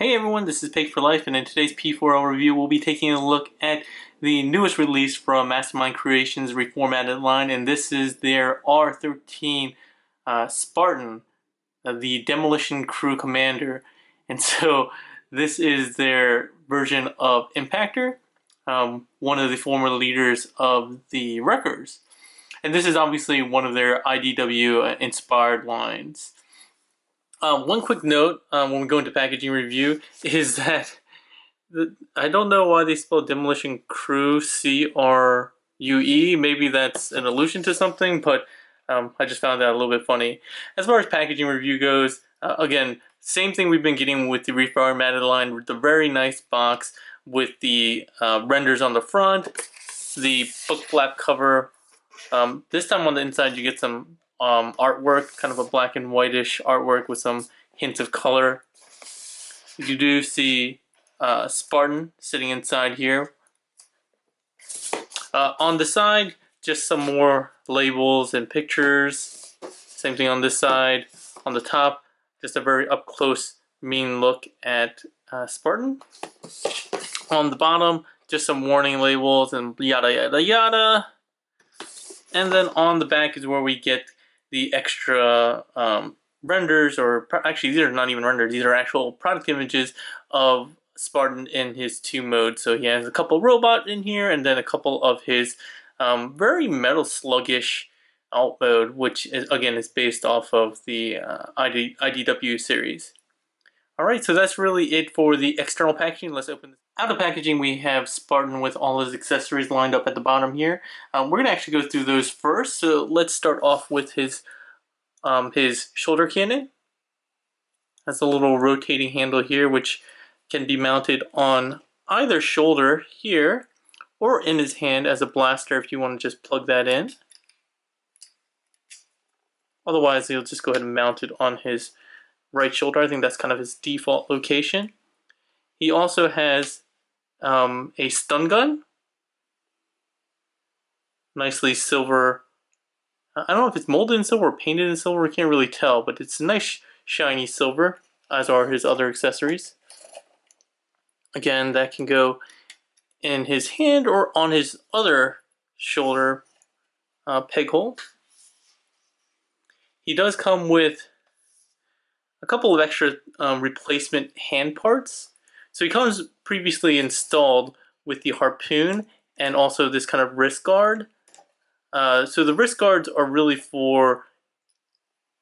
Hey everyone, this is P4L, and in today's P4L review, we'll be taking a look at the newest release from Mastermind Creations reformatted line, and this is their R13 Spartan, the Demolition Crew Commander. And so this is their version of Impactor, one of the former leaders of the Wreckers. And this is obviously one of their IDW inspired lines. One quick note when we go into packaging review is that I don't know why they spell Demolition Crew C-R-U-E. Maybe that's an allusion to something, but I just found that a little bit funny. As far as packaging review goes, again, same thing we've been getting with the reformatted line, with the very nice box with the renders on the front, the book flap cover. This time on the inside you get some artwork, kind of a black and whitish artwork with some hints of color. You do see Spartan sitting inside here. On the side, just some more labels and pictures. Same thing on this side. On the top, just a very up close, mean look at Spartan. On the bottom, just some warning labels and yada yada yada. And then on the back is where we get the extra renders, or actually these are not even renders, these are actual product images of Spartan in his 2 modes. So he has a couple robot in here, and then a couple of his very Metal Slug-ish alt mode, which is, again, is based off of the IDW series. Alright, so that's really it for the external packaging. Let's open this. Out of packaging, we have Spartan with all his accessories lined up at the bottom here. We're going to actually go through those first. So let's start off with his shoulder cannon. Has a little rotating handle here, which can be mounted on either shoulder here, or in his hand as a blaster if you want to just plug that in. Otherwise, he'll just go ahead and mount it on his right shoulder. I think that's kind of his default location. He also has a stun gun, nicely silver. I don't know if it's molded in silver or painted in silver, I can't really tell, but it's nice shiny silver, as are his other accessories. Again, that can go in his hand or on his other shoulder peg hole. He does come with a couple of extra replacement hand parts. So he comes previously installed with the harpoon and also this kind of wrist guard. So the wrist guards are really for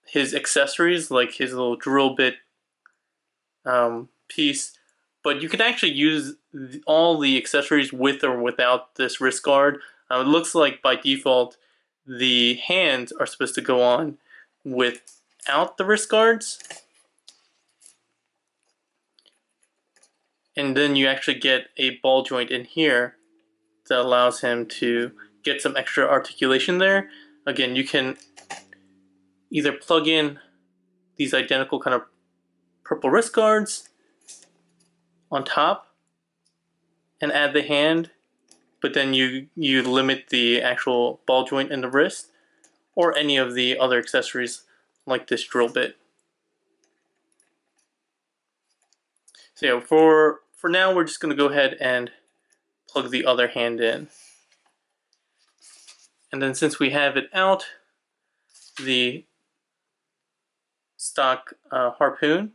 his accessories, like his little drill bit piece. But you can actually use all the accessories with or without this wrist guard. It looks like by default the hands are supposed to go on without the wrist guards. And then you actually get a ball joint in here that allows him to get some extra articulation there. Again, you can either plug in these identical kind of purple wrist guards on top and add the hand, but then you limit the actual ball joint in the wrist, or any of the other accessories like this drill bit. So yeah, for now, we're just going to go ahead and plug the other hand in. And then since we have it out, the stock harpoon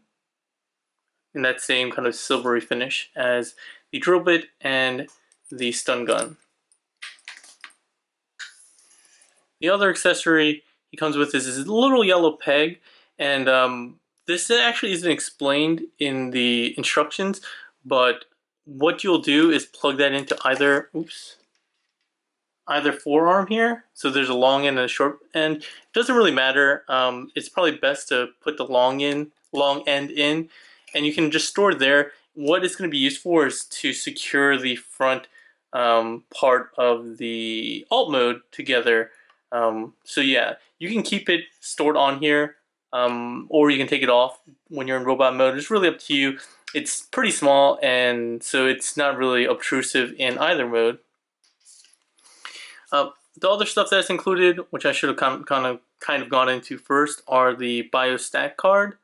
in that same kind of silvery finish as the drill bit and the stun gun. The other accessory he comes with is this little yellow peg, and this actually isn't explained in the instructions, but what you'll do is plug that into either forearm here. So there's a long end and a short end. It doesn't really matter. It's probably best to put the long end in, and you can just store there. What it's going to be used for is to secure the front part of the alt mode together. So yeah, you can keep it stored on here, or you can take it off when you're in robot mode. It's really up to you. It's pretty small, and so it's not really obtrusive in either mode. The other stuff that's included, which I should have kind of gone into first, are the biostat card.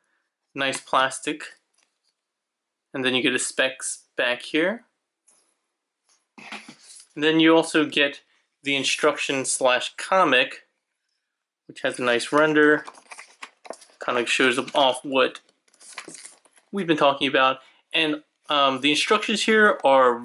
Nice plastic. and then you get a specs back here. And then you also get the instruction / comic, which has a nice render, kind of shows off what we've been talking about. And the instructions here are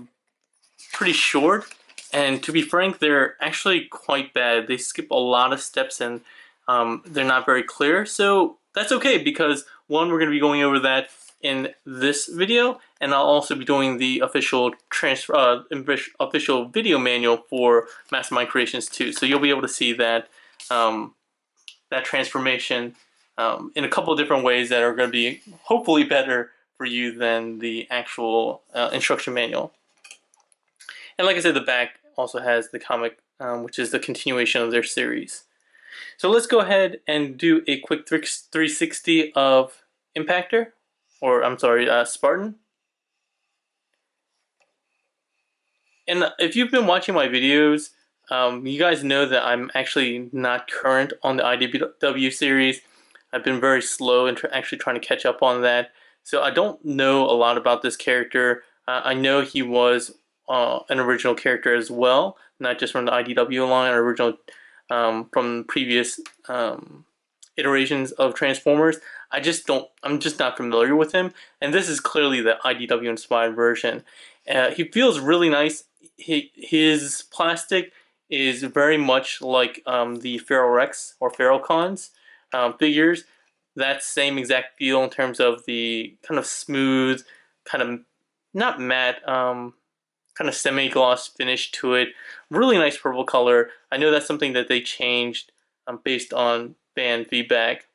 pretty short, and to be frank, they're actually quite bad. They skip a lot of steps, and they're not very clear. So that's okay, because one, we're going to be going over that in this video, and I'll also be doing the official official video manual for Mastermind Creations 2. So you'll be able to see that that transformation in a couple of different ways that are going to be hopefully better for you than the actual instruction manual. And like I said, the back also has the comic, which is the continuation of their series. So let's go ahead and do a quick 360 of Impactor, or I'm sorry, Spartan. And if you've been watching my videos, you guys know that I'm actually not current on the IDW series. I've been very slow in actually trying to catch up on that. So I don't know a lot about this character. I know he was an original character as well, not just from the IDW line, or original from previous iterations of Transformers. I'm just not familiar with him, and this is clearly the IDW inspired version. He feels really nice. His plastic is very much like the Feral Rex or Feral Cons figures. That same exact feel in terms of the kind of smooth, kind of not matte, kind of semi-gloss finish to it. Really nice purple color. I know that's something that they changed based on fan feedback.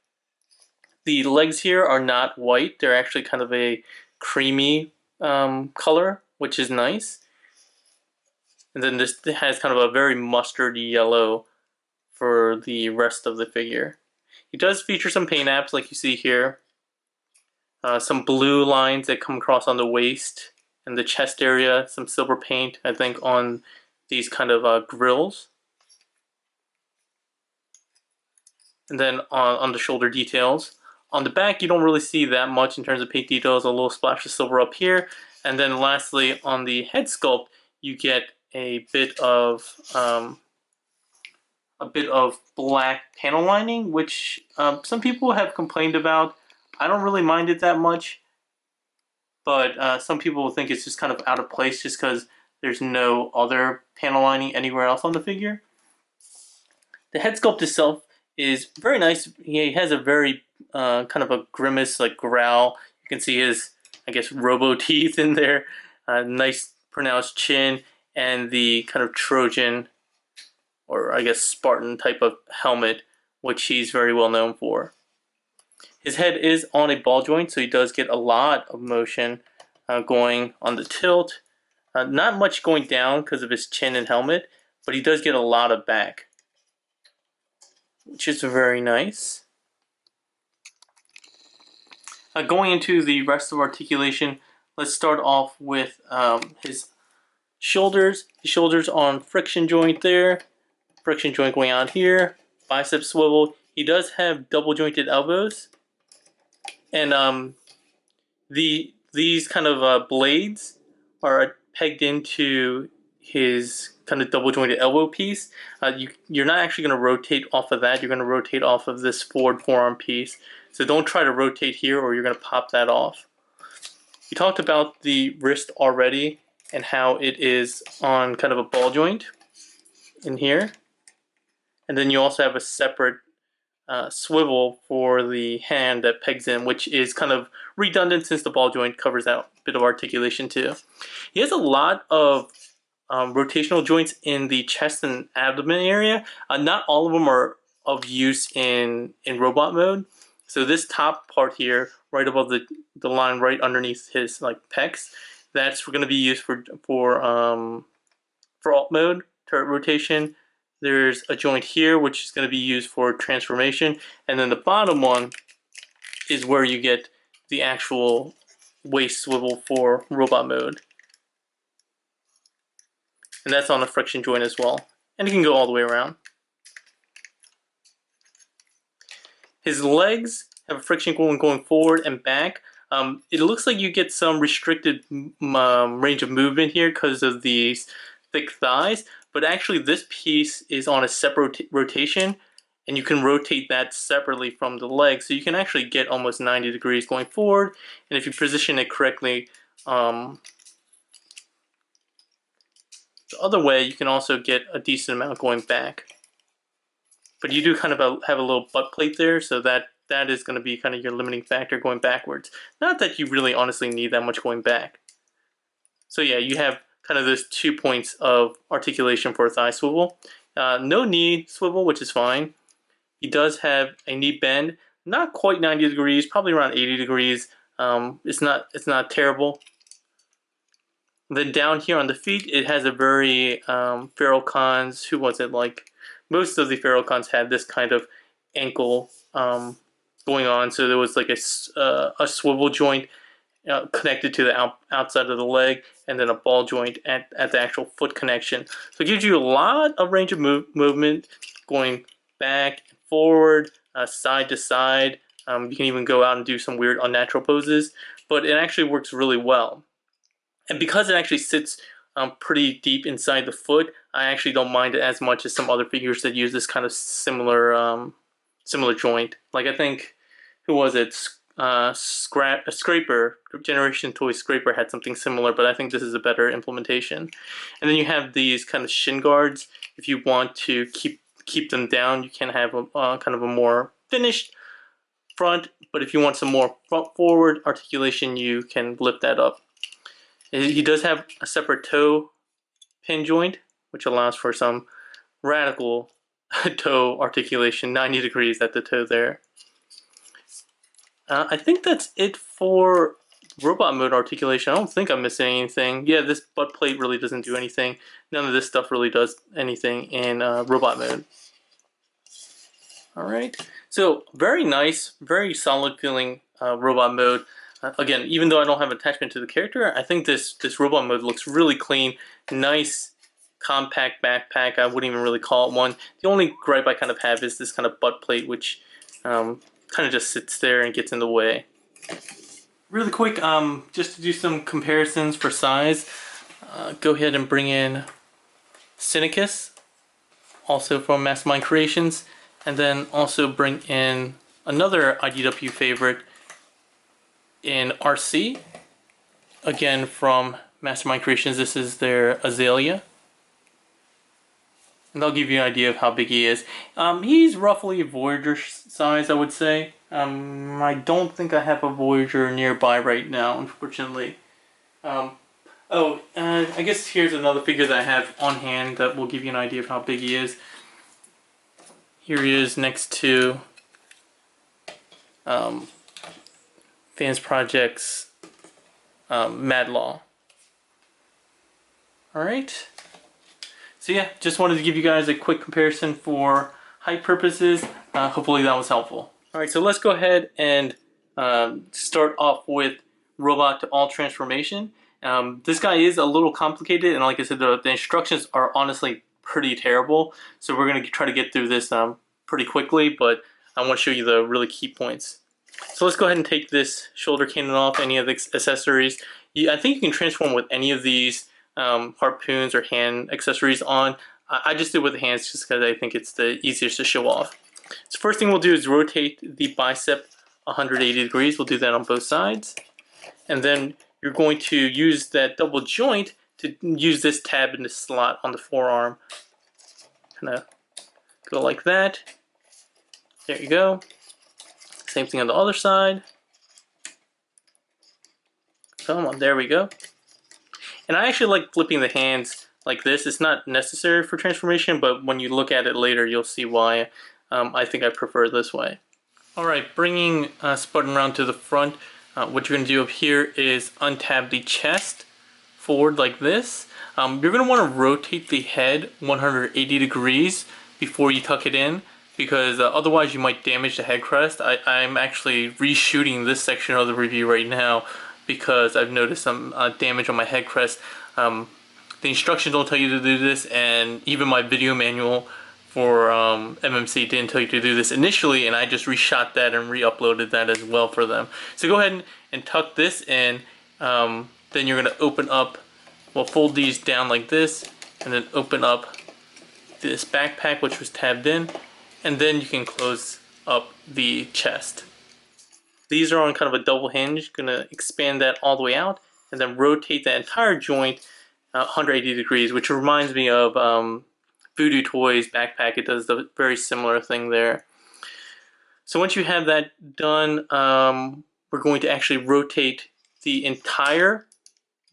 The legs here are not white. They're actually kind of a creamy color, which is nice. And then this has kind of a very mustard yellow for the rest of the figure. It does feature some paint apps like you see here. Some blue lines that come across on the waist and the chest area. Some silver paint, I think, on these kind of grills. And then on the shoulder details. On the back, you don't really see that much in terms of paint details. A little splash of silver up here. And then lastly, on the head sculpt, you get a bit of black panel lining, which some people have complained about. I don't really mind it that much, but some people think it's just kind of out of place just because there's no other panel lining anywhere else on the figure. The head sculpt itself is very nice. He has a very kind of a grimace, like growl. You can see his, I guess, robo teeth in there. Nice pronounced chin, and the kind of Trojan, or I guess Spartan type of helmet, which he's very well known for. His head is on a ball joint, so he does get a lot of motion going on the tilt. Not much going down because of his chin and helmet, but he does get a lot of back, which is very nice. Going into the rest of articulation, let's start off with his shoulders. His shoulders on friction joint there. Friction joint going out here. Bicep swivel. He does have double jointed elbows. And these kind of blades are pegged into his kind of double jointed elbow piece. You're not actually going to rotate off of that. You're going to rotate off of this forward forearm piece. So don't try to rotate here or you're going to pop that off. We talked about the wrist already and how it is on kind of a ball joint in here. And then you also have a separate swivel for the hand that pegs in, which is kind of redundant since the ball joint covers that bit of articulation too. He has a lot of rotational joints in the chest and abdomen area. Not all of them are of use in robot mode. So this top part here, right above the line right underneath his like pecs, that's going to be used for alt mode, turret rotation. There's a joint here which is going to be used for transformation, and then the bottom one is where you get the actual waist swivel for robot mode. And that's on a friction joint as well. And it can go all the way around. His legs have a friction going forward and back. It looks like you get some restricted range of movement here because of these thick thighs, but actually this piece is on a separate rotation, and you can rotate that separately from the leg, so you can actually get almost 90 degrees going forward, and if you position it correctly the other way, you can also get a decent amount going back. But you do kind of have a little butt plate there, so that is going to be kind of your limiting factor going backwards. Not that you really honestly need that much going back. So yeah, you have kind of those 2 points of articulation for a thigh swivel. No knee swivel, which is fine. He does have a knee bend, not quite 90 degrees, probably around 80 degrees. It's not terrible. Then down here on the feet, it has a very feral cons. Who was it? Like most of the feral cons had this kind of ankle going on. So there was like a swivel joint connected to the outside of the leg, and then a ball joint at the actual foot connection. So it gives you a lot of range of movement going back and forward, side to side. You can even go out and do some weird unnatural poses, but it actually works really well. And because it actually sits pretty deep inside the foot, I actually don't mind it as much as some other figures that use this kind of similar joint. Like I think, who was it? Scraper, Generation Toy Scraper had something similar, but I think this is a better implementation. And then you have these kind of shin guards. If you want to keep them down, you can have kind of a more finished front, but if you want some more forward articulation, you can lift that up. He does have a separate toe pin joint, which allows for some radical toe articulation, 90 degrees at the toe there. I think that's it for robot mode articulation. I don't think I'm missing anything. Yeah, this butt plate really doesn't do anything. None of this stuff really does anything in robot mode. Alright, so very nice, very solid feeling robot mode. Again, even though I don't have attachment to the character, I think this robot mode looks really clean. Nice, compact backpack. I wouldn't even really call it one. The only gripe I kind of have is this kind of butt plate, which kind of just sits there and gets in the way. Really quick, just to do some comparisons for size, go ahead and bring in Cynicus, also from Mastermind Creations, and then also bring in another IDW favorite in RC, again from Mastermind Creations. This is their Azalea, and I'll give you an idea of how big he is. He's roughly Voyager size, I would say. I don't think I have a Voyager nearby right now, unfortunately. I guess here's another figure that I have on hand that will give you an idea of how big he is. Here he is next to Fans Project's Mad Law. Alright. So yeah, just wanted to give you guys a quick comparison for height purposes. Hopefully that was helpful. Alright, so let's go ahead and start off with robot to all transformation. This guy is a little complicated, and like I said, the instructions are honestly pretty terrible. So we're going to try to get through this pretty quickly, but I want to show you the really key points. So let's go ahead and take this shoulder cannon off, any of the accessories. I think you can transform with any of these harpoons or hand accessories on. I just did it with the hands just because I think it's the easiest to show off. So first thing we'll do is rotate the bicep 180 degrees. We'll do that on both sides. And then you're going to use that double joint to use this tab in the slot on the forearm. Kind of go like that. There you go. Same thing on the other side. Come on, there we go. And I actually like flipping the hands like this. It's not necessary for transformation, but when you look at it later, you'll see why I think I prefer it this way. Alright, bringing Spartan around to the front, what you're going to do up here is untab the chest forward like this. You're going to want to rotate the head 180 degrees before you tuck it in, because otherwise you might damage the head crest. I'm actually reshooting this section of the review right now because I've noticed some damage on my head crest. The instructions don't tell you to do this, and even my video manual MMC didn't tell you to do this initially, and I just reshot that and re-uploaded that as well for them. So go ahead and tuck this in. Then you're going to open up, well, fold these down like this, and then open up this backpack, which was tabbed in, and then you can close up the chest. These are on kind of a double hinge. Going to expand that all the way out, and then rotate that entire joint 180 degrees, which reminds me of Voodoo Toys backpack. It does the very similar thing there. So once you have that done, we're going to actually rotate the entire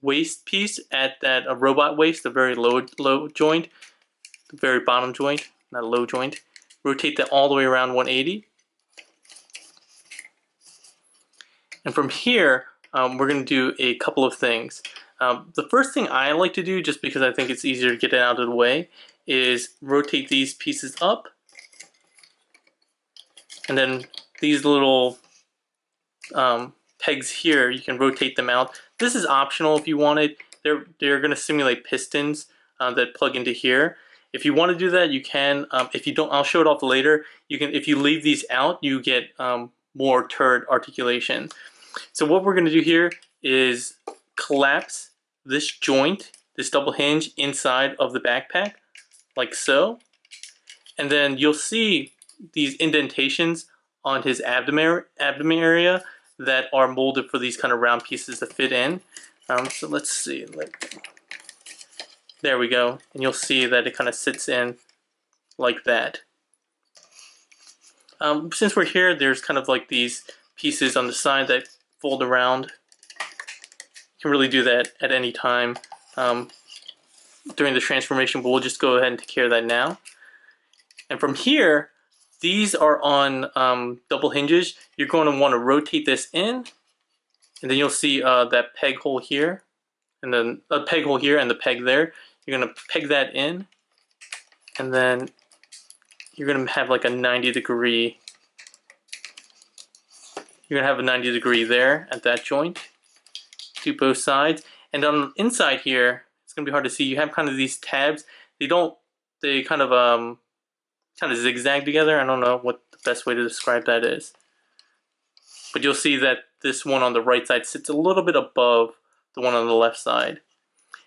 waist piece at that robot waist, the very low joint, the very bottom joint, not low joint. Rotate that all the way around 180. And from here, we're going to do a couple of things. The first thing I like to do, just because I think it's easier to get it out of the way, is rotate these pieces up. And then these little pegs here, you can rotate them out. This is optional if you wanted. They're going to simulate pistons that plug into here. If you want to do that, you can. If you don't, I'll show it off later. You can. If you leave these out, you get more turret articulation. So what we're going to do here is collapse this joint, this double hinge, inside of the backpack, like so. And then you'll see these indentations on his abdomen area that are molded for these kind of round pieces to fit in. So let's see. There we go. And you'll see that it kind of sits in like that. Since we're here, there's kind of like these pieces on the side that fold around. You can really do that at any time during the transformation, but we'll just go ahead and take care of that now. And from here, these are on double hinges. You're going to want to rotate this in, and then you'll see that peg hole here, and then a peg hole here and the peg there. You're going to peg that in, and then you're going to have like a 90-degree. You're going to have a 90-degree there at that joint to both sides. And on the inside here, it's going to be hard to see. You have kind of these tabs. They kind of zigzag together. I don't know what the best way to describe that is. But you'll see that this one on the right side sits a little bit above the one on the left side.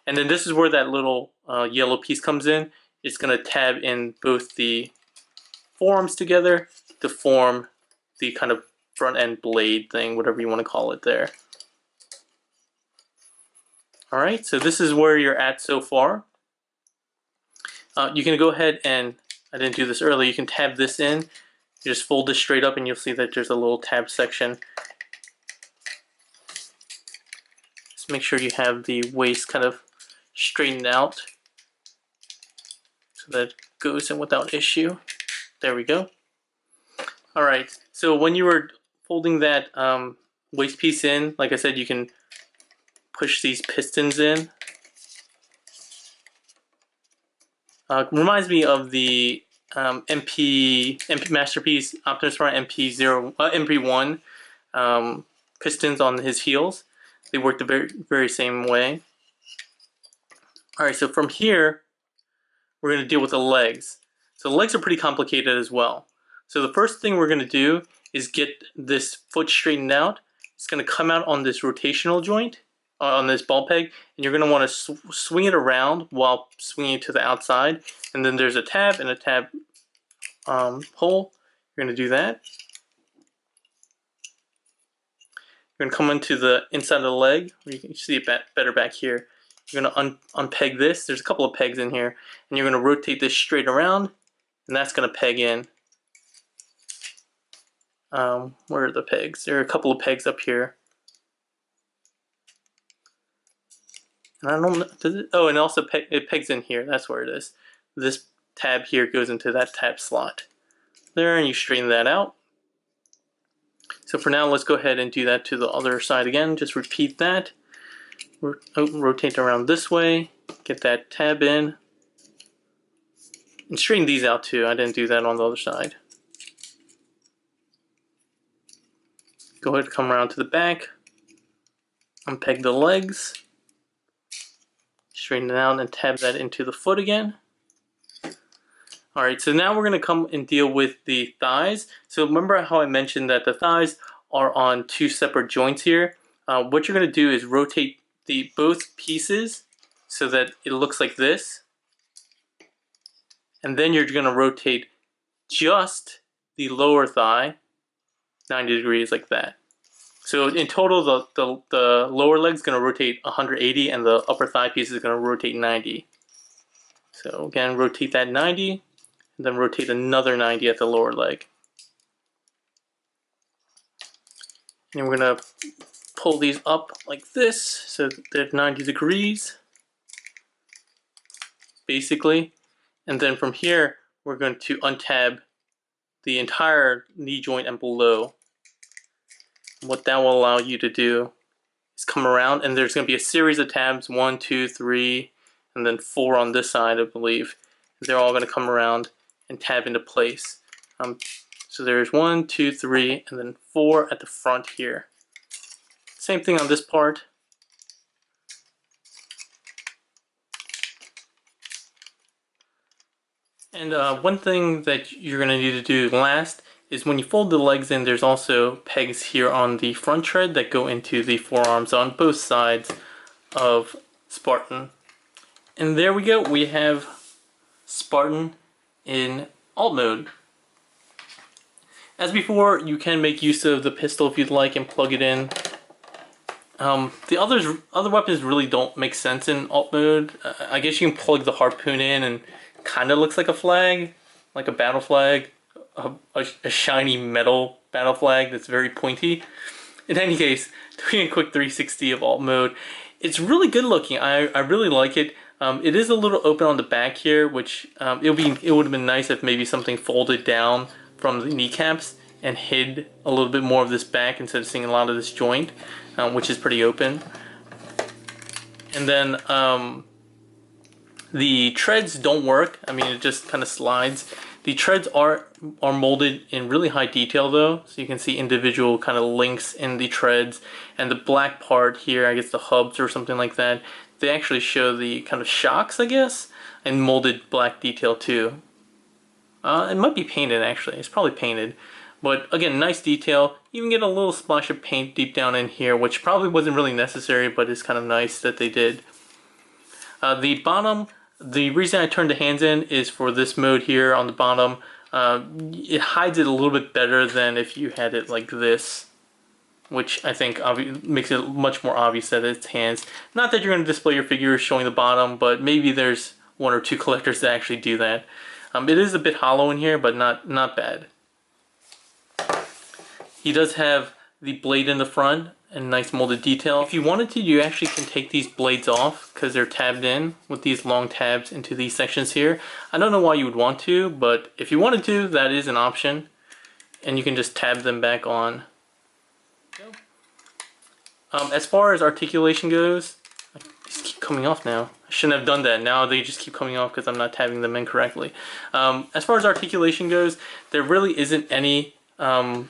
And then this is where that little yellow piece comes in. It's going to tab in both the forearms together to form the kind of front end blade thing, whatever you want to call it there. Alright, so this is where you're at so far. You can go ahead and, I didn't do this earlier, you can tab this in. You just fold this straight up and you'll see that there's a little tab section. Just make sure you have the waist kind of straightened out so that it goes in without issue. There we go. Alright, so when you were folding that waist piece in, like I said, you can push these pistons in. Reminds me of the MP Masterpiece Optimus Prime MP1 pistons on his heels. They work the very same way. Alright, so from here, we're going to deal with the legs. So the legs are pretty complicated as well. So the first thing we're going to do is get this foot straightened out. It's going to come out on this rotational joint, on this ball peg, and you're going to want to swing it around while swinging it to the outside. And then there's a tab and a tab hole. You're going to do that. You're going to come into the inside of the leg. You can see it better back here. You're going to unpeg this. There's a couple of pegs in here. And you're going to rotate this straight around, and that's going to peg in. Where are the pegs? There are a couple of pegs up here. And I don't know, does it? Oh, and also it pegs in here. That's where it is. This tab here goes into that tab slot. There, and you straighten that out. So for now, let's go ahead and do that to the other side again. Just repeat that. Rotate around this way. Get that tab in. And straighten these out too. I didn't do that on the other side. Go ahead and come around to the back. Unpeg the legs. Straighten it out and tab that into the foot again. Alright, so now we're going to come and deal with the thighs. So remember how I mentioned that the thighs are on two separate joints here? What you're going to do is rotate the both pieces so that it looks like this. And then you're going to rotate just the lower thigh 90 degrees like that. So in total, the lower leg is going to rotate 180 and the upper thigh piece is going to rotate 90. So again, rotate that 90. And then rotate another 90 at the lower leg. And we're going to pull these up like this so they're 90 degrees, basically. And then from here, we're going to untab the entire knee joint and below. What that will allow you to do is come around, and there's going to be a series of tabs, 1, 2, 3, and then 4 on this side, I believe. They're all going to come around and tab into place. So there's 1, 2, 3, and then 4 at the front here. Same thing on this part. And one thing that you're going to need to do last is when you fold the legs in, there's also pegs here on the front tread that go into the forearms on both sides of Spartan. And there we go, we have Spartan in alt mode. As before, you can make use of the pistol if you'd like and plug it in. The other weapons really don't make sense in alt mode. I guess you can plug the harpoon in and kind of looks like a flag, like a battle flag, a shiny metal battle flag that's very pointy. In any case, doing a quick 360 of alt mode, it's really good looking. I really like it. It is a little open on the back here, which it would have been nice if maybe something folded down from the kneecaps and hid a little bit more of this back instead of seeing a lot of this joint, which is pretty open. And then the treads don't work. I mean, it just kind of slides. The treads are molded in really high detail though, so you can see individual kind of links in the treads. And the black part here, I guess the hubs or something like that, they actually show the kind of shocks, I guess, and molded black detail too. It might be painted actually, it's probably painted. But again, nice detail. You even get a little splash of paint deep down in here, which probably wasn't really necessary, but it's kind of nice that they did. The bottom, the reason I turned the hands in is for this mode here on the bottom. It hides it a little bit better than if you had it like this, which I think makes it much more obvious that it's hands. Not that you're going to display your figure showing the bottom, but maybe there's one or two collectors that actually do that. It is a bit hollow in here, but not bad. He does have the blade in the front and nice molded detail. If you wanted to, you actually can take these blades off because they're tabbed in with these long tabs into these sections here. I don't know why you would want to, but if you wanted to, that is an option. And you can just tab them back on. As far as articulation goes, these keep coming off now. I shouldn't have done that. Now they just keep coming off because I'm not tabbing them in correctly. As far as articulation goes, there really isn't any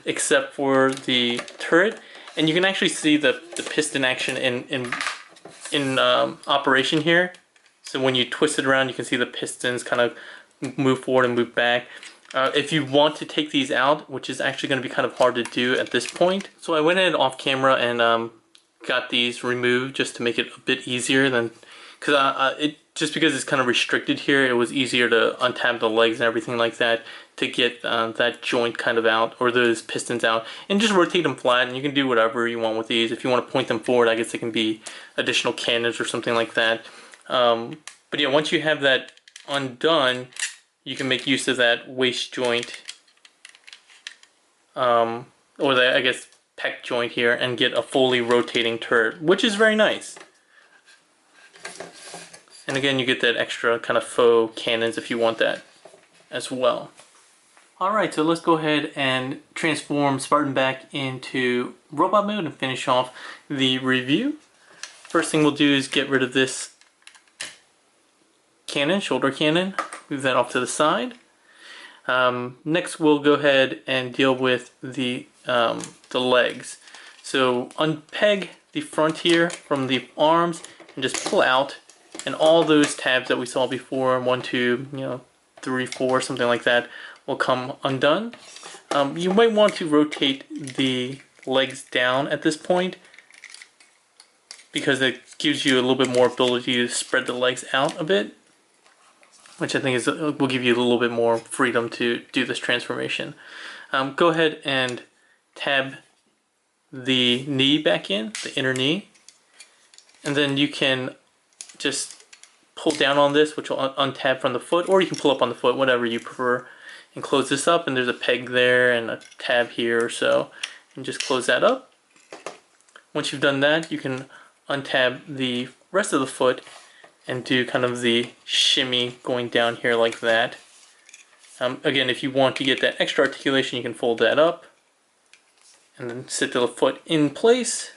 except for the turret. And you can actually see the piston action in operation here. So when you twist it around, you can see the pistons kind of move forward and move back. If you want to take these out, which is actually going to be kind of hard to do at this point. So I went in off camera and got these removed just to make it a bit easier than, just because it's kind of restricted here, it was easier to untab the legs and everything like that to get that joint kind of out, or those pistons out, and just rotate them flat, and you can do whatever you want with these. If you want to point them forward, I guess they can be additional cannons or something like that. But yeah, once you have that undone, you can make use of that waist joint, or the, I guess, pec joint here, and get a fully rotating turret, which is very nice. And again, you get that extra kind of faux cannons if you want that as well. Alright, so let's go ahead and transform Spartan back into robot mode and finish off the review. First thing we'll do is get rid of this cannon, shoulder cannon. Move that off to the side. Next we'll go ahead and deal with the legs. So unpeg the front here from the arms and just pull out, and all those tabs that we saw before, 1, 2, 3, 4, something like that, will come undone. You might want to rotate the legs down at this point, because it gives you a little bit more ability to spread the legs out a bit, which I think will give you a little bit more freedom to do this transformation. Go ahead and tab the knee back in, the inner knee, and then you can just pull down on this, which will untab from the foot, or you can pull up on the foot, whatever you prefer, and close this up. And there's a peg there and a tab here or so, and just close that up. Once you've done that, you can untab the rest of the foot and do kind of the shimmy going down here like that. Again, if you want to get that extra articulation, you can fold that up and then sit the foot in place.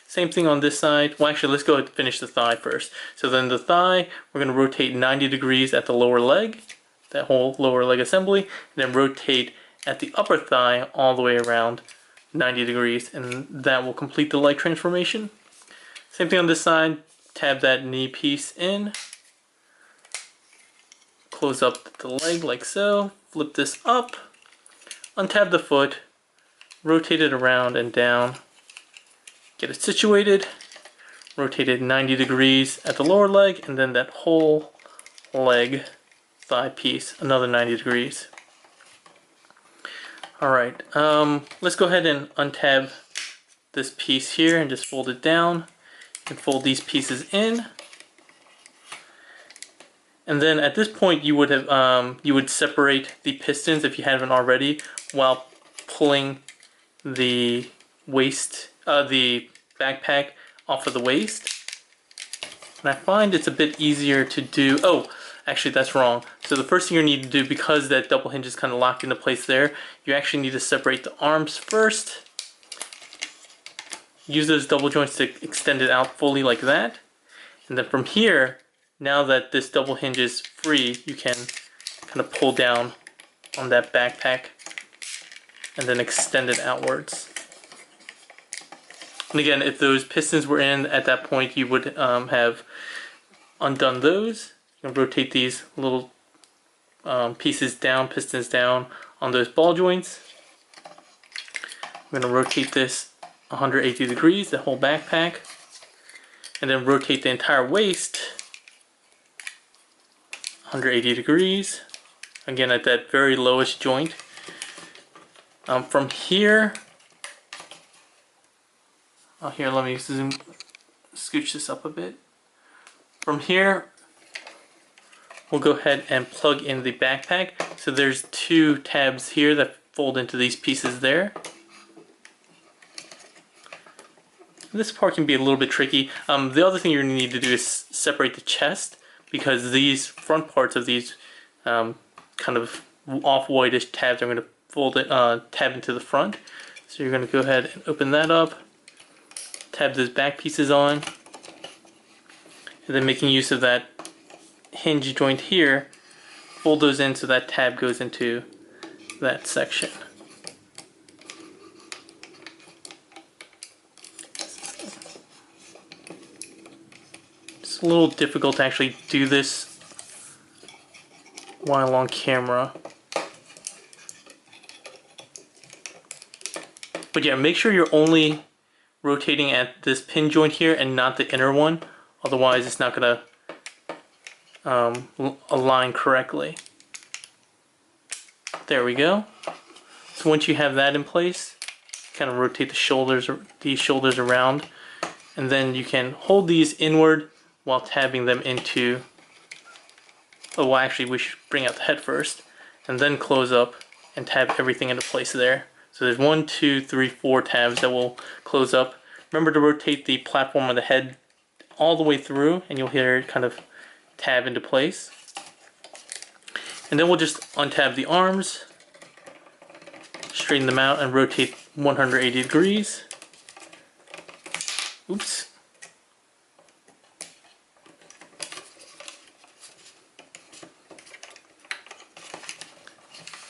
Same thing on this side. Well, actually, let's go ahead and finish the thigh first. So then the thigh, we're going to rotate 90 degrees at the lower leg, that whole lower leg assembly, and then rotate at the upper thigh all the way around 90 degrees, and that will complete the leg transformation. Same thing on this side. Tab that knee piece in, close up the leg like so, flip this up, untab the foot, rotate it around and down, get it situated, rotate it 90 degrees at the lower leg, and then that whole leg thigh piece another 90 degrees. Alright, let's go ahead and untab this piece here and just fold it down. And fold these pieces in, and then at this point you would have you would separate the pistons if you haven't already, while pulling the waist, the backpack off of the waist. And I find it's a bit easier to do. Oh, actually that's wrong. So the first thing you need to do, because that double hinge is kind of locked into place there, you actually need to separate the arms first. Use those double joints to extend it out fully like that. And then from here, now that this double hinge is free, you can kind of pull down on that backpack and then extend it outwards. And again, if those pistons were in at that point, you would have undone those. You can rotate these little pieces down, pistons down on those ball joints. I'm going to rotate this 180 degrees, the whole backpack, and then rotate the entire waist 180 degrees, again at that very lowest joint. From here, here, let me scooch this up a bit. From here, we'll go ahead and plug in the backpack. So there's 2 tabs here that fold into these pieces there. This part can be a little bit tricky. The other thing you're going to need to do is separate the chest, because these front parts of these kind of off-whitish tabs are going to fold it, tab into the front. So you're going to go ahead and open that up, tab those back pieces on, and then making use of that hinge joint here, fold those in so that tab goes into that section. A little difficult to actually do this while on camera. But yeah, make sure you're only rotating at this pin joint here and not the inner one, otherwise it's not going to align correctly. There we go. So once you have that in place, kind of rotate these shoulders around, and then you can hold these inward while tabbing them into, oh well, actually we should bring out the head first, and then close up and tab everything into place there. So there's 1, 2, 3, 4 tabs that will close up. Remember to rotate the platform of the head all the way through, and you'll hear it kind of tab into place. And then we'll just untab the arms, straighten them out, and rotate 180 degrees. Oops.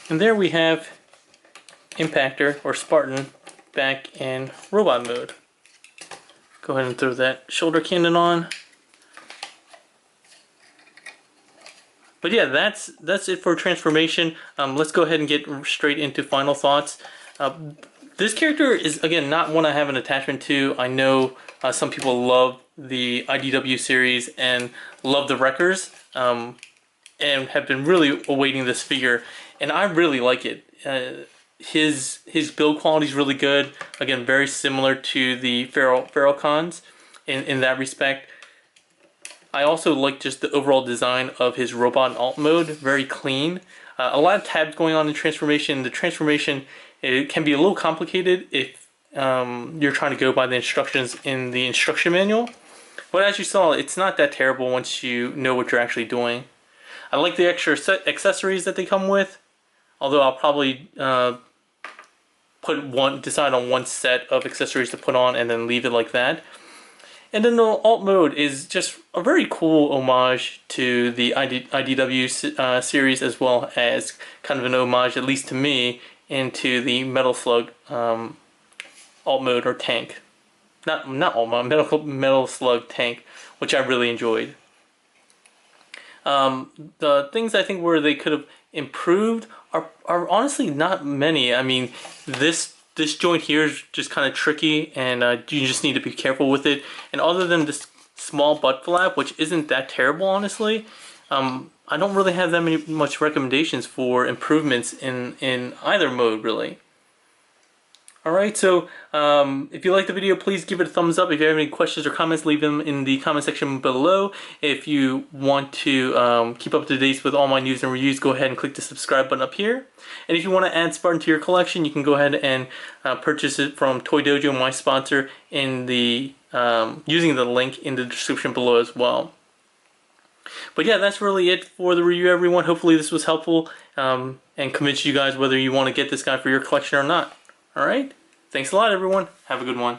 And there we have Impactor, or Spartan, back in robot mode. Go ahead and throw that shoulder cannon on. But yeah, that's it for transformation. Let's go ahead and get straight into final thoughts. This character is, again, not one I have an attachment to. I know some people love the IDW series and love the Wreckers, and have been really awaiting this figure, and I really like it. His build quality is really good. Again, very similar to the Feral Cons in that respect. I also like just the overall design of his robot alt mode, very clean. A lot of tabs going on in transformation. The transformation, it can be a little complicated if you're trying to go by the instructions in the instruction manual. But as you saw, it's not that terrible once you know what you're actually doing. I like the extra accessories that they come with, although I'll probably decide on one set of accessories to put on and then leave it like that. And then the alt mode is just a very cool homage to the IDW series, as well as kind of an homage, at least to me, into the Metal Slug alt mode or tank. Not alt mode, Metal Slug tank, which I really enjoyed. The things I think where they could have improved are honestly not many. I mean, this joint here is just kind of tricky, and you just need to be careful with it. And other than this small butt flap, which isn't that terrible, honestly, I don't really have that much recommendations for improvements in either mode, really. Alright, so if you liked the video, please give it a thumbs up. If you have any questions or comments, leave them in the comment section below. If you want to keep up to date with all my news and reviews, go ahead and click the subscribe button up here. And if you want to add Spartan to your collection, you can go ahead and purchase it from Toy Dojo, my sponsor, in the using the link in the description below as well. But yeah, that's really it for the review, everyone. Hopefully this was helpful and convinced you guys whether you want to get this guy for your collection or not. Alright, thanks a lot, everyone. Have a good one.